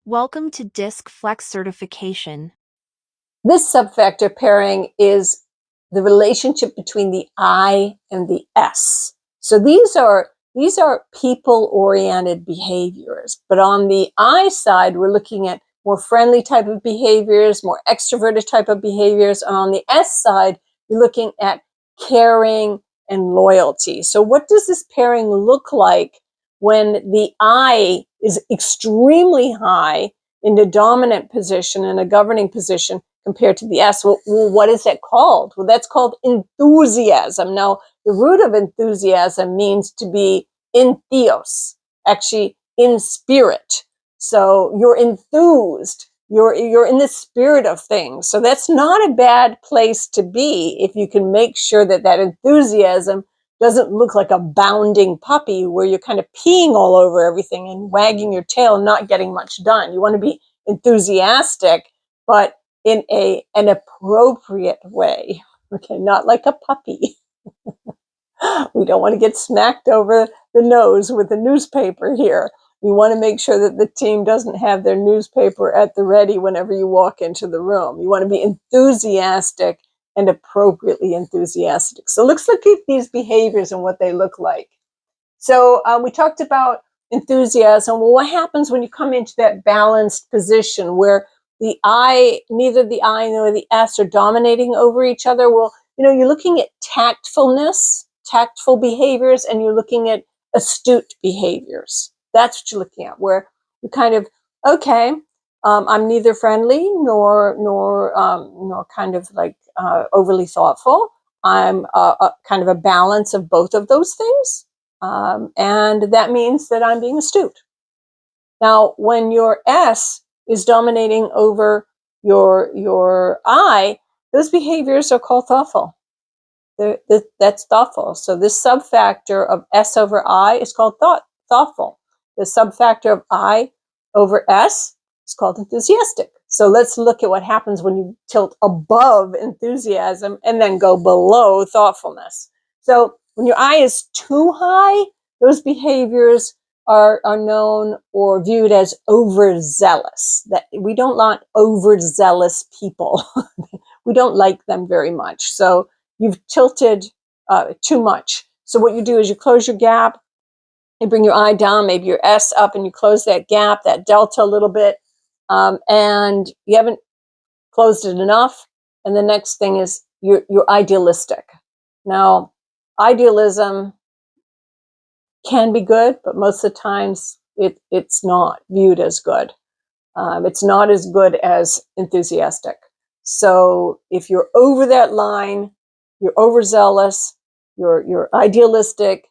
Welcome to Disc Flex certification. This subfactor pairing is the relationship between the I and the S. So these are people-oriented behaviors. But on the I side, we're looking at more friendly type of behaviors, more extroverted type of behaviors. And on the S side, we're looking at caring and loyalty. So what does this pairing look like when the I is extremely high in the dominant position, in a governing position, compared to the S? Well, what is that called? Well, that's called enthusiasm. Now, the root of enthusiasm means to be in theos, actually in spirit. So you're enthused. You're in the spirit of things. So that's not a bad place to be if you can make sure that that enthusiasm doesn't look like a bounding puppy where you're kind of peeing all over everything and wagging your tail and not getting much done. You want to be enthusiastic, but in an appropriate way. Okay, not like a puppy. We don't want to get smacked over the nose with a newspaper here. We want to make sure that the team doesn't have their newspaper at the ready whenever you walk into the room. You want to be enthusiastic and appropriately enthusiastic. So let's look at these behaviors and what they look like. So we talked about enthusiasm. Well, what happens when you come into that balanced position where neither the I nor the S are dominating over each other? Well, you're looking at tactful behaviors, and you're looking at astute behaviors. That's what you're looking at, where you're kind of, okay, I'm neither friendly nor kind of like overly thoughtful. I'm kind of a balance of both of those things. And that means that I'm being astute. Now, when your S is dominating over your I, those behaviors are called thoughtful. That's thoughtful. So this subfactor of S over I is called thoughtful. The subfactor of I over S is called enthusiastic. So let's look at what happens when you tilt above enthusiasm and then go below thoughtfulness. So when your I is too high, those behaviors are known or viewed as overzealous. That we don't want overzealous people. We don't like them very much. So you've tilted too much. So what you do is you close your gap, you bring your I down, maybe your S up, and you close that gap, that delta a little bit, and you haven't closed it enough. And the next thing is you're idealistic. Now, idealism can be good, but most of the times it's not viewed as good. It's not as good as enthusiastic. So if you're over that line, you're overzealous, you're idealistic,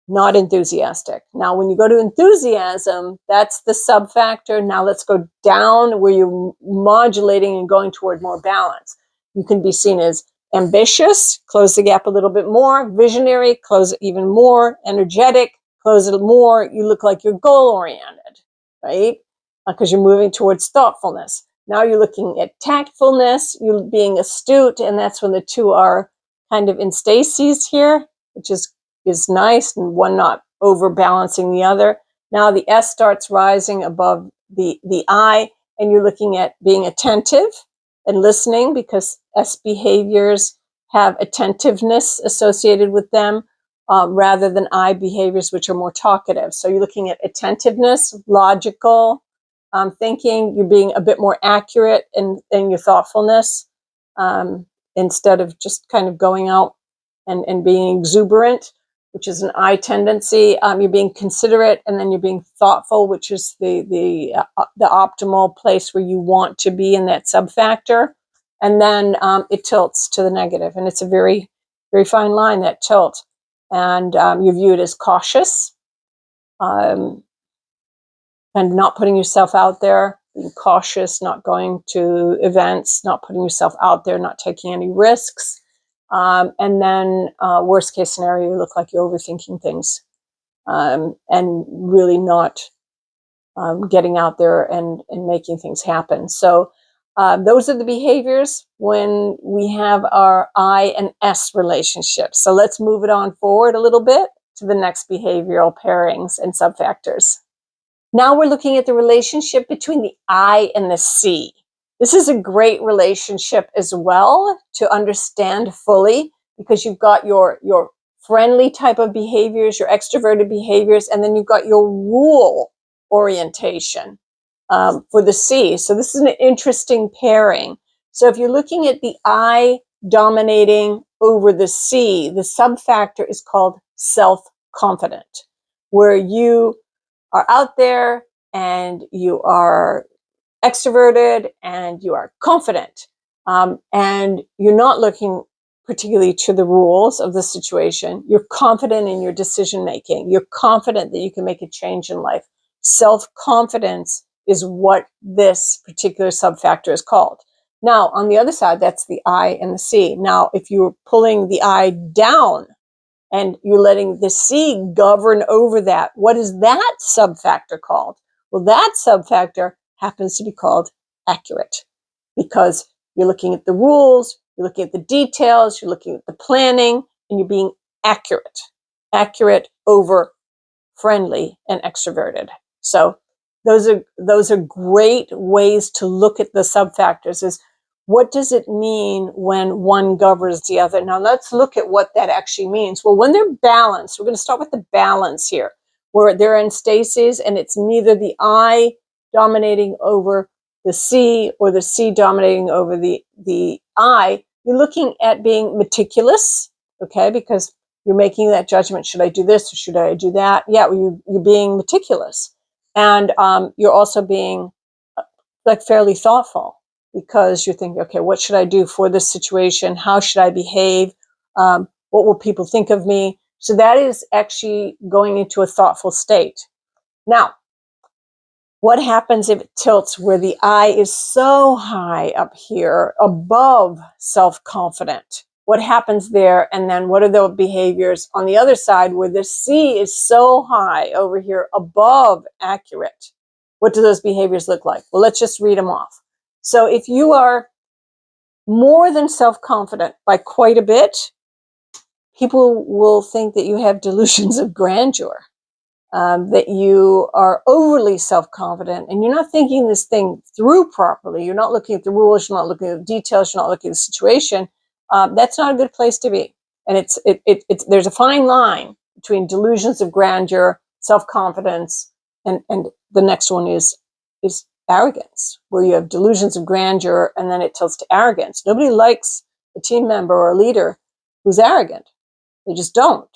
not enthusiastic. Now, when you go to enthusiasm, that's the subfactor. Now let's go down where you're modulating and going toward more balance. You can be seen as ambitious, close the gap a little bit more, visionary, close it even more, energetic, close it more. You look like you're goal-oriented, right? Because you're moving towards thoughtfulness. Now you're looking at tactfulness, you're being astute, and that's when the two are kind of in stasis here, which is nice, and one not overbalancing the other. Now the S starts rising above the I, and you're looking at being attentive and listening, because S behaviors have attentiveness associated with them, rather than I behaviors, which are more talkative. So you're looking at attentiveness, logical thinking. You're being a bit more accurate in your thoughtfulness, instead of just kind of going out and being exuberant, which is an I tendency. You're being considerate, and then you're being thoughtful, which is the optimal place where you want to be in that subfactor. And then it tilts to the negative, and it's a very, very fine line, that tilt. And you're viewed as cautious, and not putting yourself out there, being cautious, not going to events, not putting yourself out there, not taking any risks. And then worst case scenario, you look like you're overthinking things, and really not getting out there and making things happen. So those are the behaviors when we have our I and S relationship. So let's move it on forward a little bit to the next behavioral pairings and subfactors. Now we're looking at the relationship between the I and the C. This is a great relationship as well to understand fully, because you've got your friendly type of behaviors, your extroverted behaviors, and then you've got your rule orientation for the C. So this is an interesting pairing. So if you're looking at the I dominating over the C, the subfactor is called self-confident, where you are out there and you are extroverted and you are confident, and you're not looking particularly to the rules of the situation. You're confident in your decision making. You're confident that you can make a change in life. Self-confidence is what this particular subfactor is called. Now, on the other side, that's the I and the C. Now, if you're pulling the I down and you're letting the C govern over that, what is that subfactor called? Well, that subfactor happens to be called accurate, because you're looking at the rules, you're looking at the details, you're looking at the planning, and you're being accurate over friendly and extroverted. So those are great ways to look at the subfactors. Is what does it mean when one governs the other? Now let's look at what that actually means. Well, when they're balanced, we're going to start with the balance here, where they're in stasis and it's neither the I dominating over the C or the C dominating over the I. You're looking at being meticulous, okay, because you're making that judgment. Should I do this or should I do that? Yeah, you're being meticulous. And you're also being like fairly thoughtful, because you're thinking, okay, what should I do for this situation? How should I behave? What will people think of me? So that is actually going into a thoughtful state. Now, what happens if it tilts where the I is so high up here above self-confident? What happens there? And then what are the behaviors on the other side where the C is so high over here above accurate? What do those behaviors look like? Well, let's just read them off. So if you are more than self-confident by quite a bit, people will think that you have delusions of grandeur. That you are overly self-confident and you're not thinking this thing through properly. You're not looking at the rules. You're not looking at the details. You're not looking at the situation. That's not a good place to be. And it's there's a fine line between delusions of grandeur, self-confidence, and the next one is arrogance, where you have delusions of grandeur and then it tilts to arrogance. Nobody likes a team member or a leader who's arrogant. They just don't.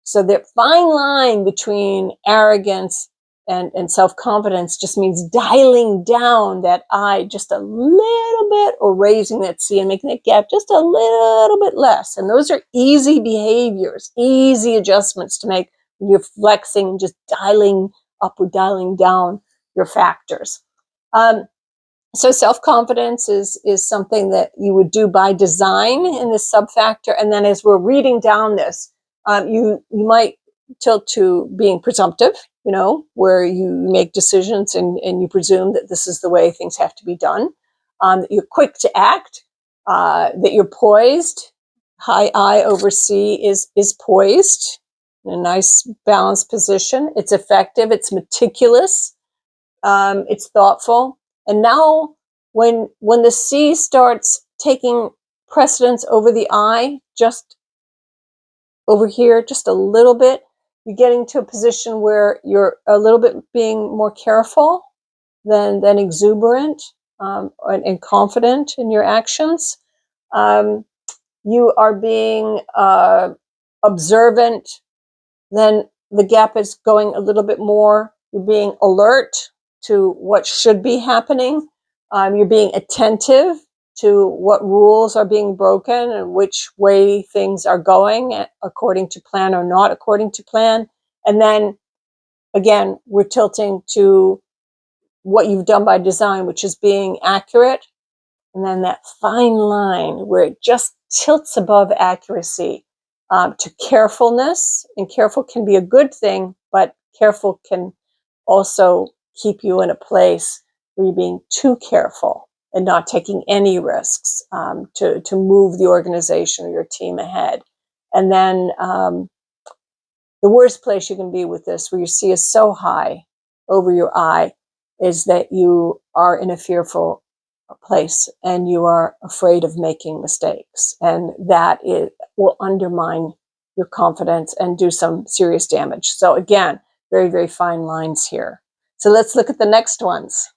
So the fine line between arrogance and self-confidence just means dialing down that I just a little bit, or raising that C and making that gap just a little bit less. And those are easy behaviors, easy adjustments to make when you're flexing, just dialing up or dialing down your factors. So self-confidence is something that you would do by design in this subfactor. And then as we're reading down this, you might tilt to being presumptive, where you make decisions and you presume that this is the way things have to be done. That you're quick to act, that you're poised. High I over C is poised in a nice balanced position. It's effective. It's meticulous. It's thoughtful. And now when the C starts taking precedence over the I, just over here, just a little bit, you're getting to a position where you're a little bit being more careful than exuberant, and confident in your actions. You are being observant. Then the gap is going a little bit more. You're being alert to what should be happening. You're being attentive to what rules are being broken and which way things are going according to plan or not according to plan. And then again, we're tilting to what you've done by design, which is being accurate. And then that fine line where it just tilts above accuracy to carefulness. And careful can be a good thing, but careful can also keep you in a place where you're being too careful and not taking any risks to move the organization or your team ahead. And then the worst place you can be with this, where your C is so high over your eye is that you are in a fearful place and you are afraid of making mistakes. And that will undermine your confidence and do some serious damage. So again, very, very fine lines here. So let's look at the next ones.